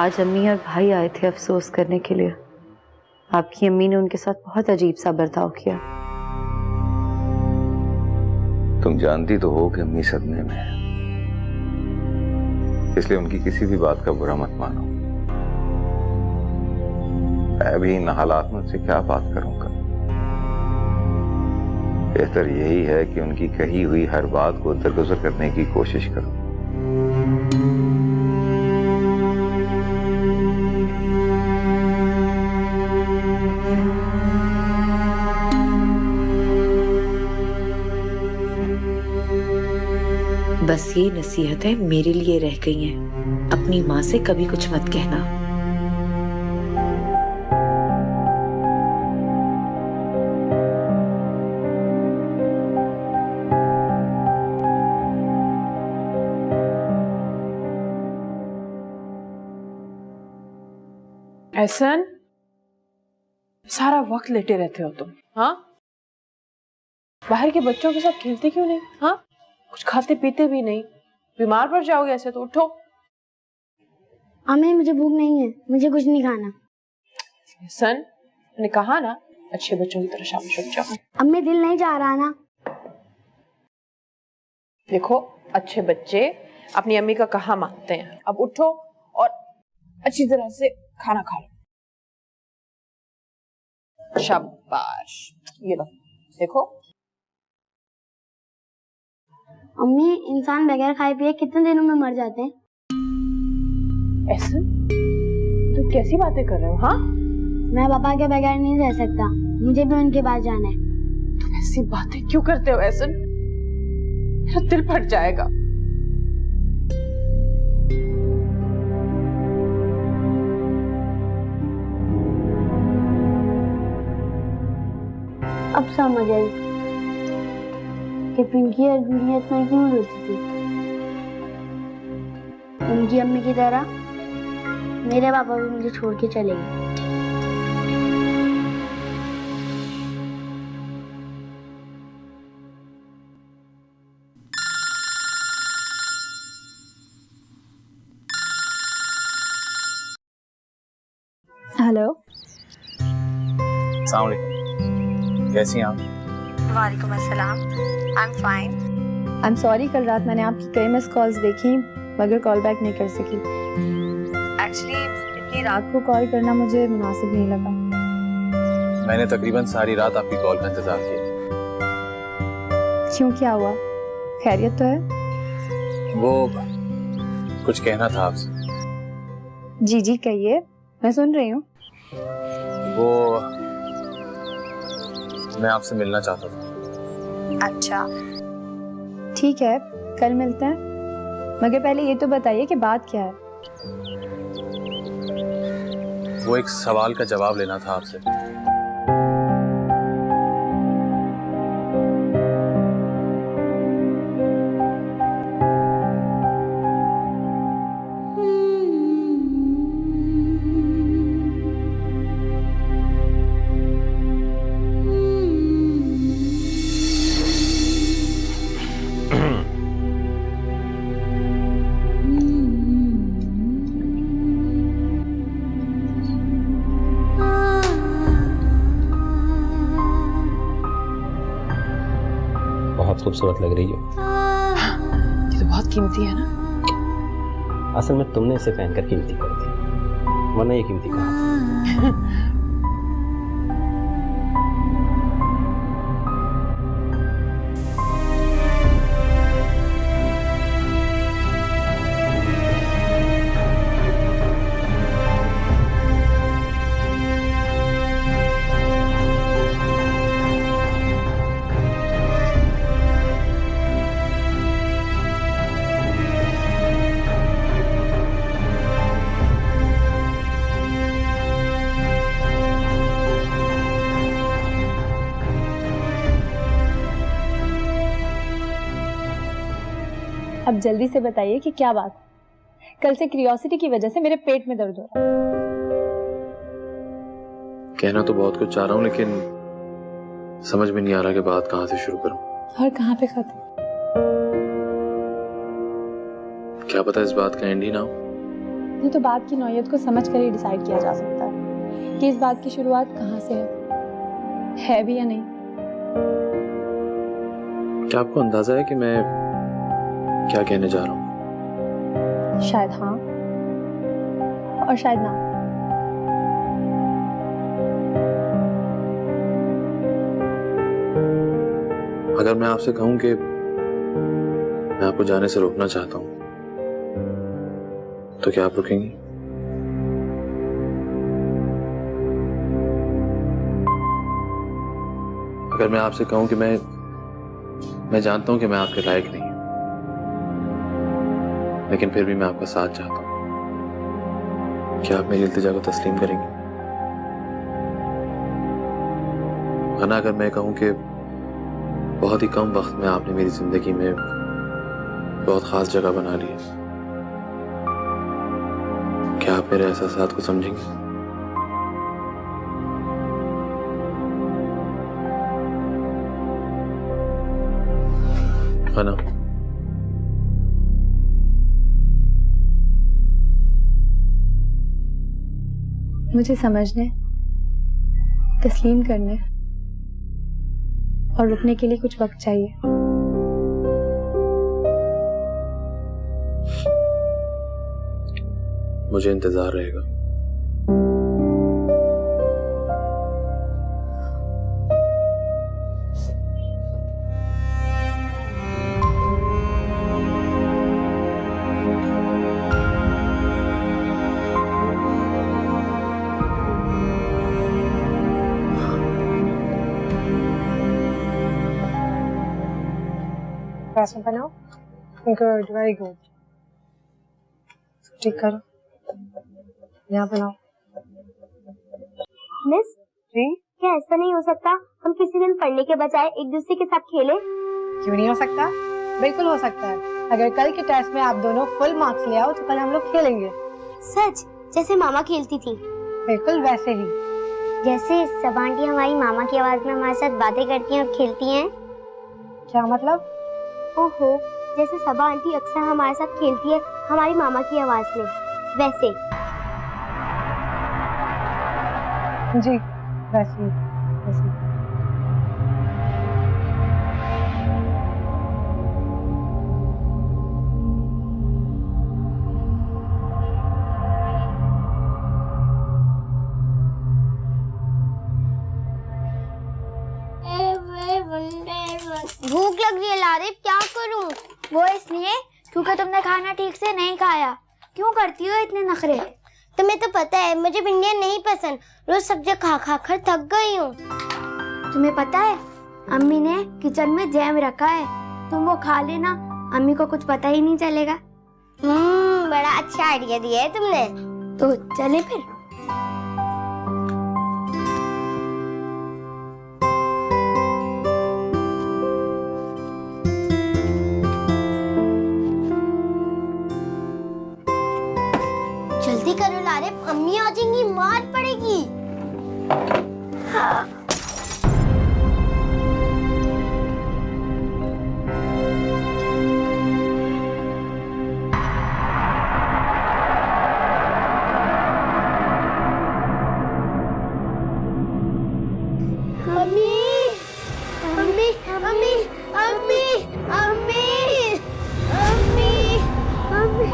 आज अम्मी और भाई आए थे अफसोस करने के लिए। आपकी अम्मी ने उनके साथ बहुत अजीब सा बर्ताव किया। तुम जानती तो हो कि अम्मी सदमे में है, इसलिए उनकी किसी भी बात का बुरा मत मानो। मैं भी इन हालात में उनसे क्या बात करूंगा। बेहतर यही है कि उनकी कही हुई हर बात को दरगुजर करने की कोशिश करो। बस ये नसीहतें मेरे लिए रह गई हैं। अपनी माँ से कभी कुछ मत कहना। एहसन, सारा वक्त लेटे रहते हो तुम। हाँ, बाहर के बच्चों के साथ खेलते क्यों नहीं? हाँ, कुछ खाते पीते भी नहीं, बीमार पड़ जाओगे ऐसे तो। उठो। अम्मी मुझे भूख नहीं है, मुझे कुछ नहीं खाना। एहसन, मैंने कहा ना अच्छे बच्चों की तरह शाबाश उठ जाओ। अम्मी दिल नहीं जा रहा ना। देखो, अच्छे बच्चे अपनी अम्मी का कहा मानते हैं। अब उठो और अच्छी तरह से खाना खा लो। शाबाश, ये लो, देखो। अम्मी, इंसान बगैर खाए पिए कितने दिनों में मर जाते हैं? ऐसा तुम कैसी बातें कर रहे हो? हाँ, मैं पापा के बगैर नहीं रह सकता, मुझे भी उनके पास जाना है। तुम ऐसी बातें क्यों करते हो एहसन? मेरा दिल फट जाएगा। अब समझ आई कि पिंकी और गुड़िया इतना क्यों रोती थी। उनकी अम्मी की तरह मेरे पापा भी मुझे छोड़ के चले गए। हेलो, अस्सलाम वालेकुम, कैसी हैं आप? वालेकुम अस्सलाम, I am fine. I am sorry, कल रात मैंने आपकी कई मिस कॉल्स देखी मगर कॉल बैक नहीं कर सकी। एक्चुअली इतनी रात को कॉल करना मुझे मुनासिब नहीं लगा। मैंने तकरीबन सारी रात आपकी कॉल का इंतजार किया। क्यों, क्या हुआ? खैरियत तो है? वो कुछ कहना था आपसे। जी जी कहिए, मैं सुन रही हूँ। वो मैं आपसे मिलना चाहता था। अच्छा ठीक है, कल मिलते हैं, मगर पहले ये तो बताइए कि बात क्या है। वो एक सवाल का जवाब लेना था आपसे। बहुत खूबसूरत लग रही हो। ये तो बहुत कीमती है ना। असल में तुमने इसे पहनकर कीमती कर दी, वरना ये कीमती कहाँ थी। अब जल्दी से बताइए कि क्या बात है। कल से क्यूरियोसिटी की वजह से मेरे पेट में दर्द हो रहा है। कहना तो बहुत कुछ चाह रहा हूँ, लेकिन समझ में नहीं आ रहा कि बात कहाँ से शुरू करूँ और कहाँ पे खत्म। क्या पता इस बात का एंड ही ना हो। ये तो बात की नौयत को समझ कर ही डिसाइड किया जा सकता है कि इस बात की शुरुआत कहाँ से है भी या नहीं। क्या आपको अंदाजा है कि मैं क्या कहने जा रहा हूँ? शायद हाँ और शायद ना। अगर मैं आपसे कहूं कि मैं आपको जाने से रोकना चाहता हूं, तो क्या आप रुकेंगी? अगर मैं आपसे कहूं कि मैं जानता हूं कि मैं आपके लायक नहीं हूं, लेकिन फिर भी मैं आपका साथ चाहता हूं, क्या आप मेरी इल्तिजा को तस्लीम करेंगे? वरना अगर मैं कहूं कि बहुत ही कम वक्त में आपने मेरी जिंदगी में बहुत खास जगह बना ली है, क्या आप मेरे एहसासात को समझेंगे? है ना? मुझे समझने, तस्लीम करने और रुकने के लिए कुछ वक्त चाहिए। मुझे इंतजार रहेगा। पैसा बनाओ। Good, very good. ठीक करो, यहाँ बनाओ। मिस जी, क्या ऐसा नहीं हो सकता हम किसी दिन पढ़ने के बजाय एक दूसरे के साथ खेलें? क्यों नहीं हो सकता? बिल्कुल हो सकता है। अगर कल के टेस्ट में आप दोनों फुल मार्क्स ले आओ तो कल हम लोग खेलेंगे। सच? जैसे मामा खेलती थी? बिल्कुल वैसे ही। जैसे सब आंटी हमारी मामा की आवाज में हमारे साथ बातें करती हैं और खेलती हैं। क्या मतलब? ओहो, जैसे सबा आंटी अक्सर हमारे साथ खेलती है हमारी मामा की आवाज में, वैसे। जी, वैसे ही, वैसे ही। भूख लग रही है लारिब, क्या करूं? वो इसलिए क्योंकि तुमने खाना ठीक से नहीं खाया। क्यों करती हो इतने नखरे? तुम्हें तो पता है मुझे भिंडियाँ नहीं पसंद, रोज सब्जी खा खा कर थक गई हूँ। तुम्हें पता है अम्मी ने किचन में जैम रखा है, तुम वो खा लेना, अम्मी को कुछ पता ही नहीं चलेगा। बड़ा अच्छा आइडिया दिया है तुमने। तो चले फिर। जल्दी करो लारिब, अम्मी आ जाएंगी, मार पड़ेगी। अम्मी, अम्मी, अम्मी, अम्मी, अम्मी, अम्मी, अम्मी,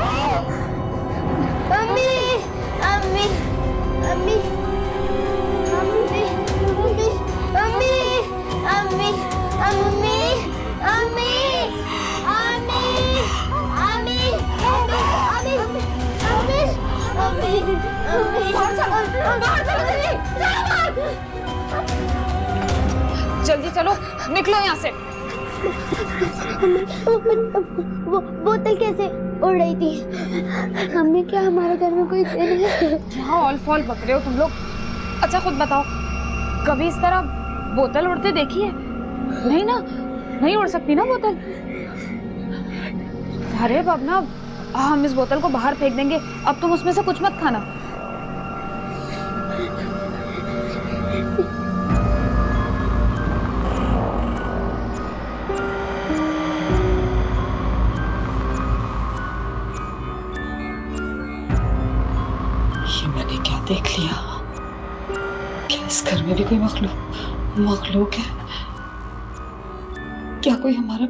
अम्मी, अम्मी, अम्मी, अम्मी, अम्मी, अम्मी, अम्मी, अम्मी, अम्मी, अम्मी, जल्दी चलो, निकलो यहाँ से। वो बोतल कैसे उड़ रही थी? अम्मी, क्या हमारे घर में कोई नहीं है? हाँ, ऑल फॉल बक रहे हो तुम लोग। अच्छा खुद बताओ, कभी इस तरह बोतल उड़ते देखी है? नहीं ना, नहीं उड़ सकती ना बोतल। अरे अब ना हम इस बोतल को बाहर फेंक देंगे, अब तुम उसमें से कुछ मत खाना। देख लिया। क्या इस घर में भी कोई मखलूक है? क्या कोई हमारा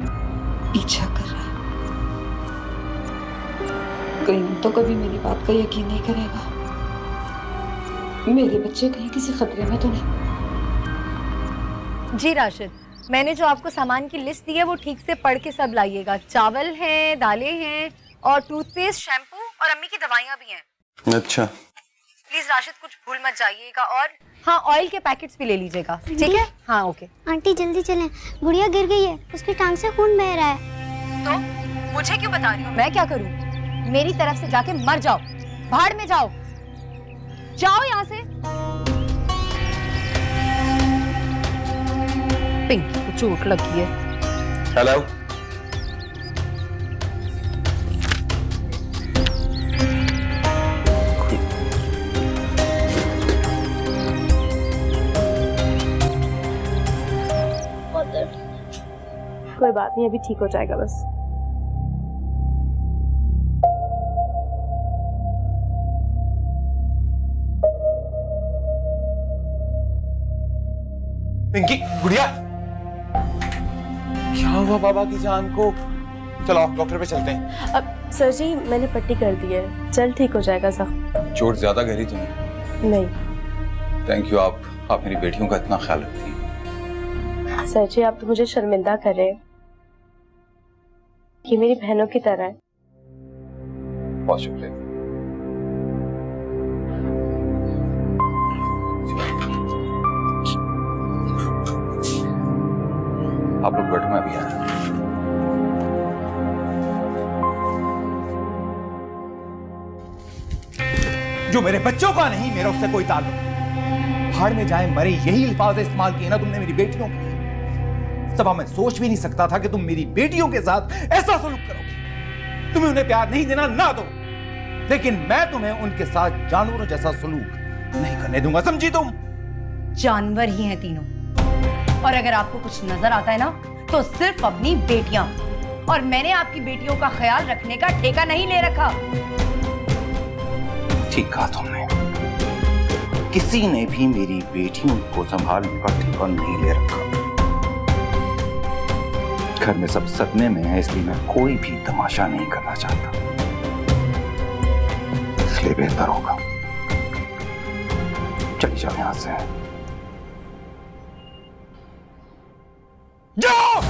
पीछा कर रहा है? कहीं तो कभी मेरी बात का यकीन नहीं करेगा। मेरे बच्चे कहीं किसी खतरे में तो नहीं? जी राशिद, मैंने जो आपको सामान की लिस्ट दी है वो ठीक से पढ़ के सब लाइएगा। चावल हैं, दालें हैं और टूथपेस्ट, शैम्पू और अम्मी की दवाइयाँ भी हैं। अच्छा। प्लीज राशिद कुछ भूल मत जाइएगा। और हाँ, ऑयल के पैकेट्स भी ले लीजिएगा, ठीक है? हाँ ओके। आंटी जल्दी चलें, गुड़िया गिर गई है, उसकी टांग से खून बह रहा है। तो मुझे क्यों बता रही हो? मैं क्या करूँ? मेरी तरफ से जाके मर जाओ, भाड़ में जाओ, जाओ यहाँ से। पिंकी को चोट लगी है। हेलो। कोई बात नहीं, अभी ठीक हो जाएगा बस। पिंकी, गुड़िया, क्या हुआ बाबा की जान को? चलो डॉक्टर पे चलते हैं। अब सर जी मैंने पट्टी कर दी है, जल्द ठीक हो जाएगा जख्म। चोट ज्यादा गहरी तो नहीं? नहीं। थैंक यू, आप मेरी बेटियों का इतना ख्याल रखती हैं। सर जी आप तो मुझे शर्मिंदा कर रहे हैं, ये मेरी बहनों की तरह है। बहुत शुक्रिया। आप लोग बैठो, मैं भी आया। जो मेरे बच्चों का नहीं, मेरा उससे कोई ताल्लुक नहीं। भाड़ में जाए मरे, यही अल्फाज इस्तेमाल किए ना तुमने मेरी बेटियों के लिए। सबा मैं सोच भी नहीं सकता था कि तुम मेरी बेटियों के साथ ऐसा सलूक करोगे। तुम्हें उन्हें प्यार नहीं देना, ना दो, लेकिन मैं तुम्हें उनके साथ जानवरों जैसा सलूक नहीं करने दूंगा, समझी तुम? जानवर ही हैं तीनों, और अगर आपको कुछ नजर आता है ना तो सिर्फ अपनी बेटियां। और मैंने आपकी बेटियों का ख्याल रखने का ठेका नहीं ले रखा। ठीक कहा तुमने, किसी ने भी मेरी बेटियों को संभालने का ठेका नहीं ले रखा। घर में सब सदमे में है, इसलिए मैं कोई भी तमाशा नहीं करना चाहता। इसलिए बेहतर होगा चली जाओ यहां से। जाओ!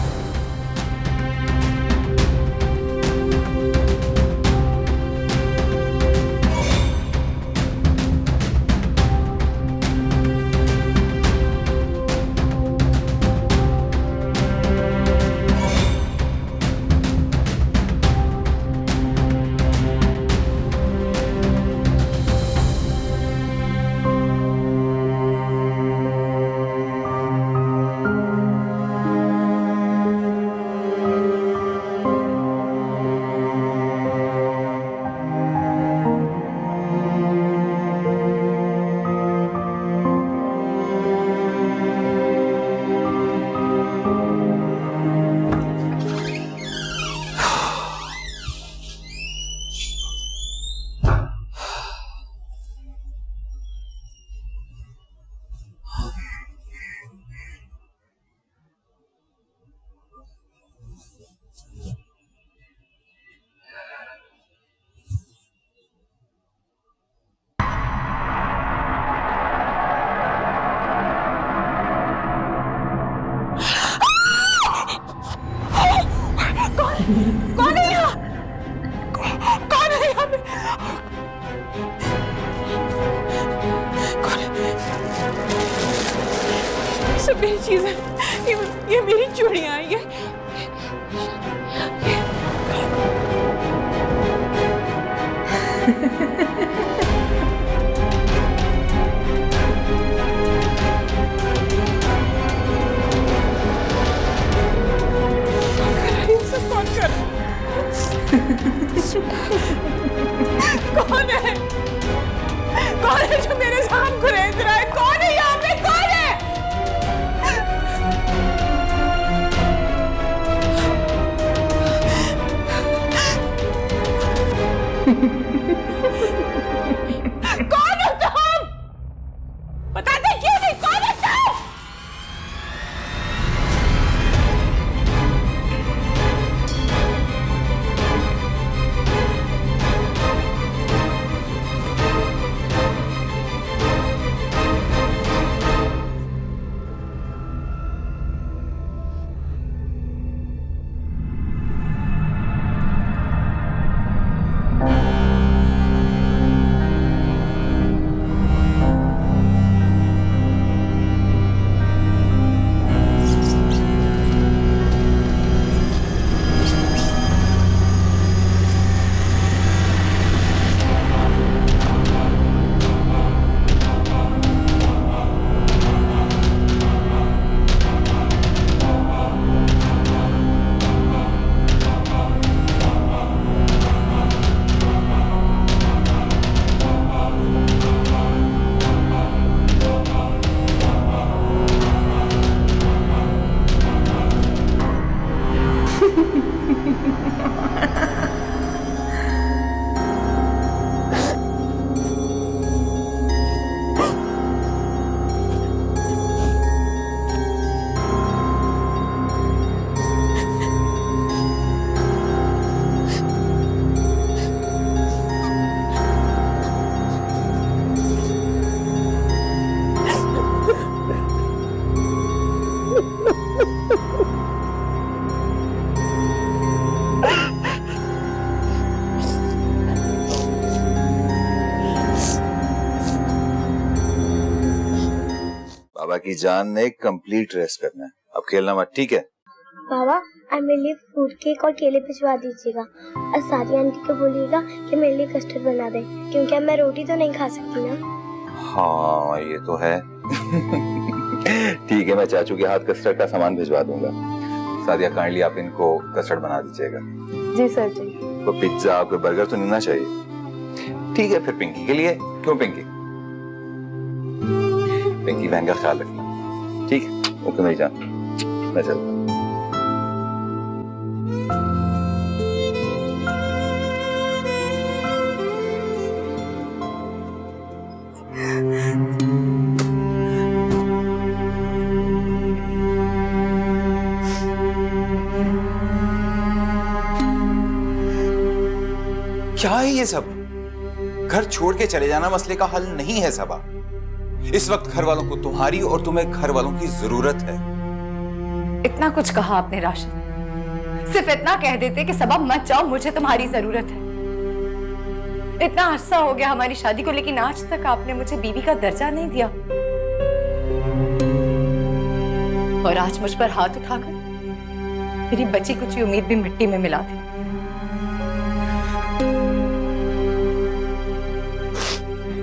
कौन है यहाँ? कौन है यहाँ पे? कौन है? सब मेरी चीजें, ये मेरी चूड़ियां, ये कौन है? कौन है जो मेरे सामने गुरेज रहा है? कौन है यहाँ पे? कौन है? कौन हो तुम? बाबा की जान ने कंप्लीट रेस्ट करना है, अब खेलना मत, ठीक है? बाबा आप मेरे लिए फ्रूट केक और केले भिजवा दीजिएगा और सादी आंटी को बोलिएगा कि मेरे लिए कस्टर्ड बना दे, क्योंकि अब मैं रोटी तो नहीं खा सकती ना। हाँ ये तो है। ठीक है, मैं चाचू के हाथ कस्टर्ड का सामान भिजवा दूंगा। सादिया काइंडली आप इनको कस्टर्ड बना दीजिएगा। जी सर जी। तो पिज्जा कोई बर्गर तो नहीं ना चाहिए? ठीक है, फिर पिंकी के लिए। क्यों पिंकी? पिंकी बहन का ख्याल रखना, ठीक है? ओके मेरी जान, मैं चलता हूँ। क्या है ये सब? घर छोड़ के चले जाना मसले का हल नहीं है सबा। इस वक्त घर वालों को तुम्हारी और तुम्हें घर वालों की जरूरत है। इतना कुछ कहा आपने राशिद, सिर्फ इतना कह देते कि सबा मत जाओ, मुझे तुम्हारी जरूरत है। इतना अरसा हो गया हमारी शादी को, लेकिन आज तक आपने मुझे बीवी का दर्जा नहीं दिया। और आज मुझ पर हाथ उठाकर मेरी बची कुछ उम्मीद भी मिट्टी में मिला दी।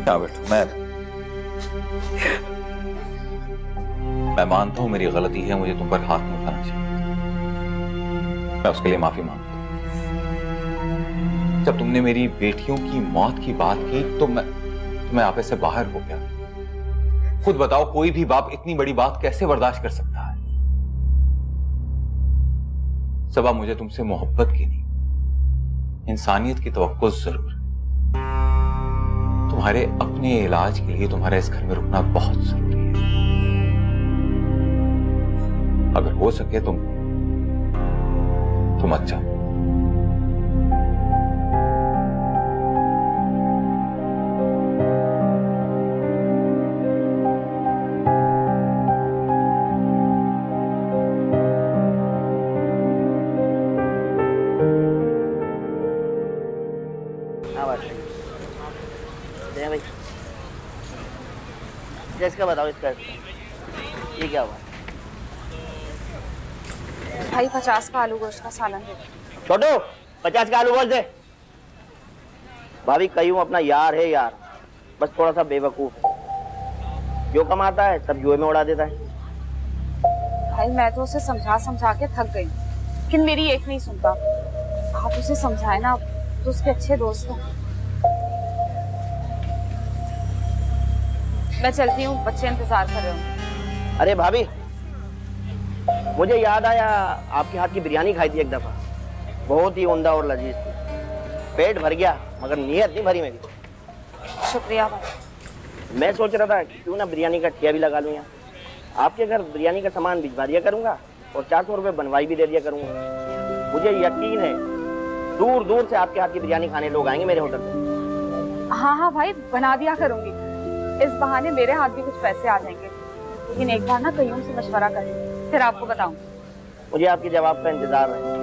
बेटा मैं मानता हूं मेरी गलती है, मुझे तुम पर हाथ नहीं उठाना चाहिए, मैं उसके लिए माफी मांगता हूं। जब तुमने मेरी बेटियों की मौत की बात की तो मैं आपे से बाहर हो गया। खुद बताओ, कोई भी बाप इतनी बड़ी बात कैसे बर्दाश्त कर सकता है? सबा, मुझे तुमसे मोहब्बत की नहीं, इंसानियत की तवक्को जरूर है। तुम्हारे अपने इलाज के लिए तुम्हारे इस घर में रुकना बहुत जरूरी है। अगर हो सके तुम मत जाओ। इसका बताओ, इसका ये क्या हुआ? भाई 50 का आलू गोश्त का सालन दे। छोटू 50 का आलू गोश्त दे। भाभी कहीं अपना यार है यार, बस थोड़ा सा बेवकूफ है। जो कमाता है सब जुए में उड़ा देता है। भाई मैं तो उसे समझा के थक गई, लेकिन मेरी एक नहीं सुनता। आप उसे समझाए ना, तो उसके अच्छे दोस्त हैं। मैं चलती हूँ, बच्चे इंतजार कर रहे होंगे। अरे भाभी, मुझे याद आया, आपके हाथ की बिरयानी खाई थी एक दफा, बहुत ही उम्दा और लजीज थी। पेट भर गया मगर नीयत नहीं भरी मेरी। शुक्रिया भाई। मैं सोच रहा था क्यों ना बिरयानी का ठिया भी लगा लूँ यहाँ। आपके घर बिरयानी का सामान भिजवा दिया करूंगा और 400 रुपये बनवाई भी दे दिया करूंगा। मुझे यकीन है दूर दूर से आपके हाथ की बिरयानी खाने लोग आएंगे मेरे होटल पे। हाँ हाँ भाई, बना दिया करूंगी। इस बहाने मेरे हाथ भी कुछ पैसे आ जाएंगे। लेकिन एक बार ना कईयों से मशवरा करें, फिर आपको बताऊं। मुझे आपके जवाब का इंतजार है।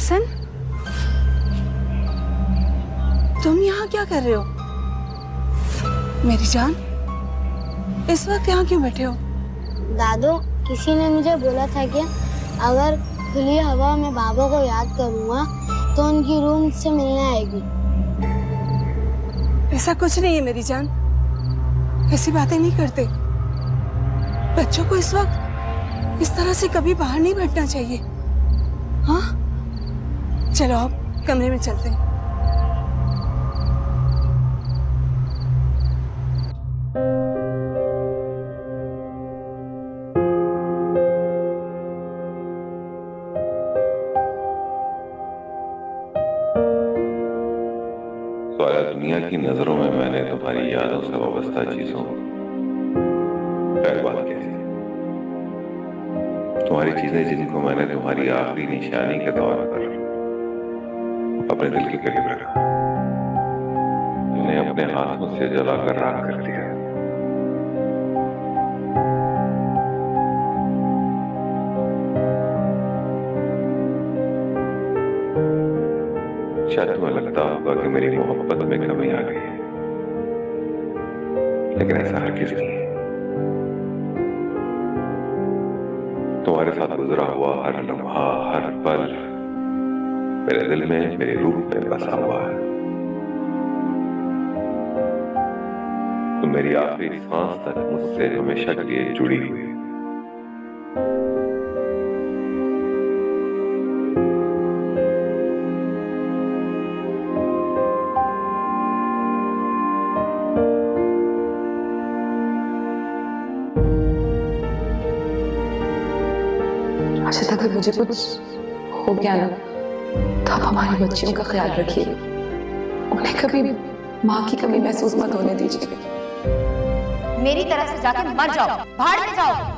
हसन, तुम यहाँ क्या कर रहे हो? मेरी जान, इस वक्त यहाँ क्यों बैठे हो? दादू, किसी ने मुझे बोला था कि अगर खुली हवा में बाबा को याद करूंगा तो उनकी रूह मुझसे मिलने आएगी। ऐसा कुछ नहीं है मेरी जान, ऐसी बातें नहीं करते। बच्चों को इस वक्त इस तरह से कभी बाहर नहीं बैठना चाहिए। हाँ, चलो आप कमरे में चलते हैं। दुनिया की नजरों में मैंने तुम्हारी यादों से वाबस्ता चीजों बात कैसी, तुम्हारी चीजें जिनको मैंने तुम्हारी आखिरी निशानी के तौर पर अपने दिल के करीब रखा, उन्हें अपने हाथों से जलाकर राख कर दिया। शायद तुम्हें लगता होगा कि मेरी मोहब्बत में कमी आ गई है, लेकिन ऐसा हरगिज़ नहीं है। तुम्हारे साथ गुजरा हुआ हर लम्हा, हर पल मेरे दिल में, मेरी रूह में बसा हुआ है। तुम मेरी आखिरी सांस तक मुझसे हमेशा के लिए जुड़ी हुई है। राशिद, अगर मुझे कुछ हो गया ना तो आप हमारी बच्चियों का ख्याल रखिए, उन्हें कभी माँ की कमी महसूस मत होने दीजिए। मेरी तरफ से जाकर मर जाओ, बाहर में जाओ।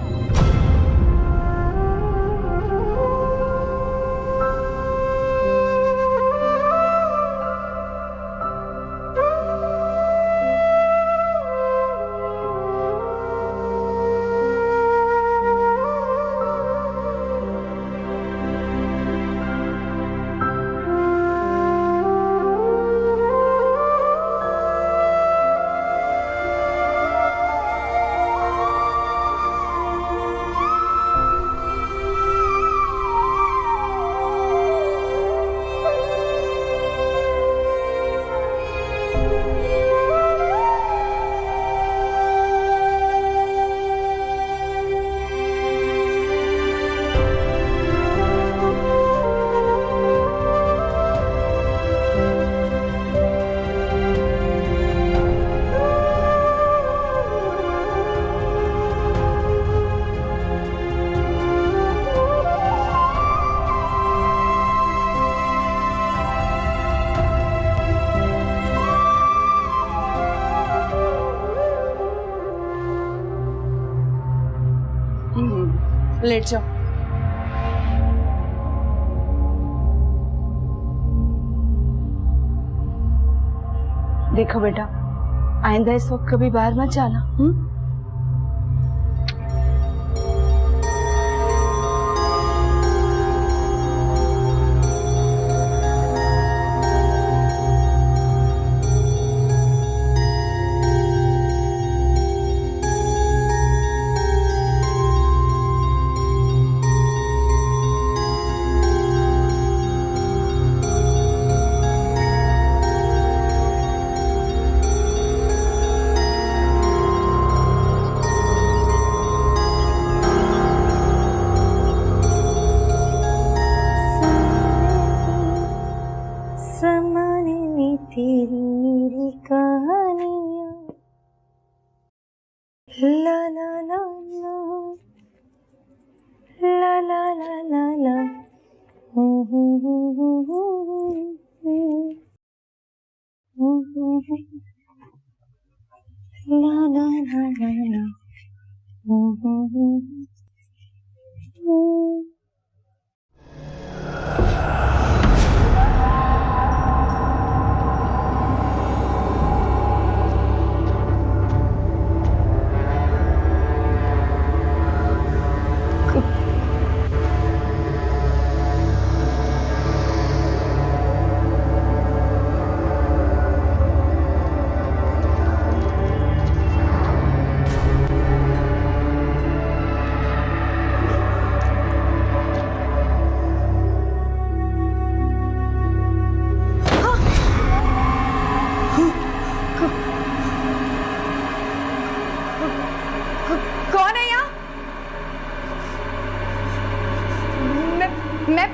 लेट जाओ। देखो बेटा, आइंदा इस वक्त कभी बाहर मत जाना। तेरी मेरी कहानियां, ला ला ला ला ला ला ला ला ला ला ला ला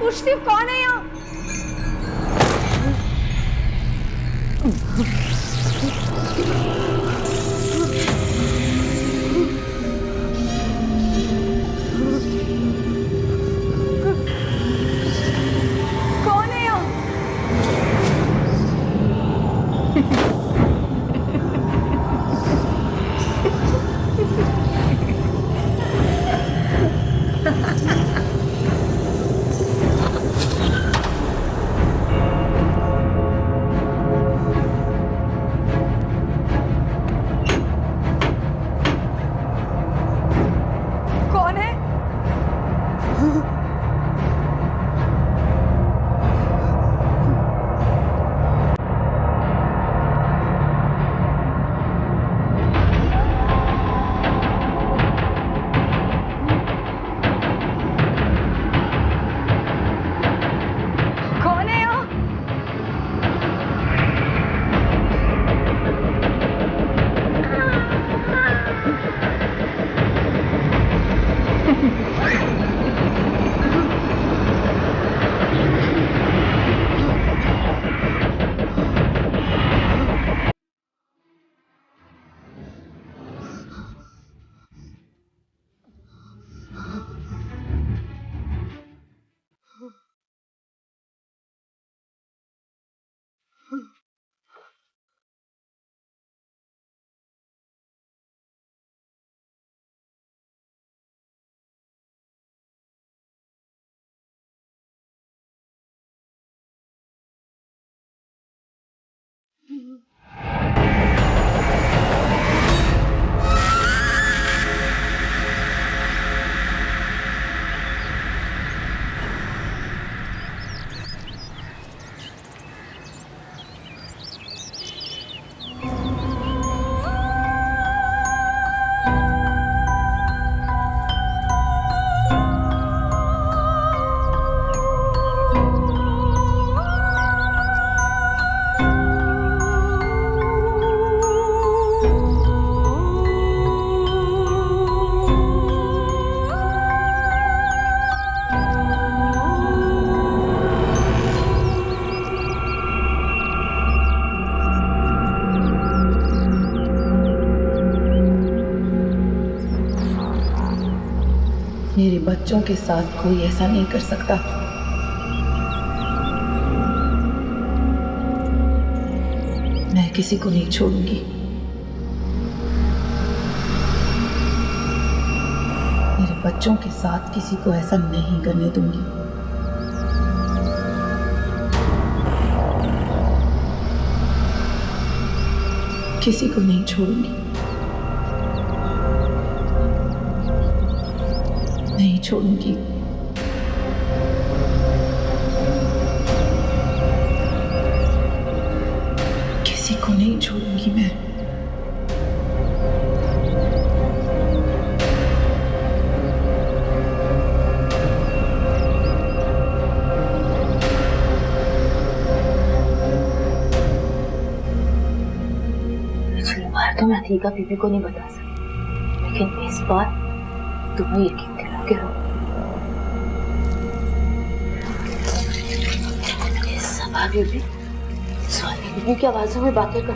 पूछती हूँ कौन है यहाँ? कौन है यहाँ? कौन है? कौन है यहाँ? मेरे बच्चों के साथ कोई ऐसा नहीं कर सकता। मैं किसी को नहीं छोड़ूंगी। मेरे बच्चों के साथ किसी को ऐसा नहीं करने दूंगी। किसी को नहीं छोड़ूंगी, नहीं छोड़ूंगी। किसी को नहीं छोड़ूंगी मैं। पिछली बार तो मैं अतीका बीबी को नहीं बता सकती, लेकिन इस बार तुम्हें यकीन दिला के रहो। सबा बीबी, स्वाति बीबी की आवाजों में बातें कर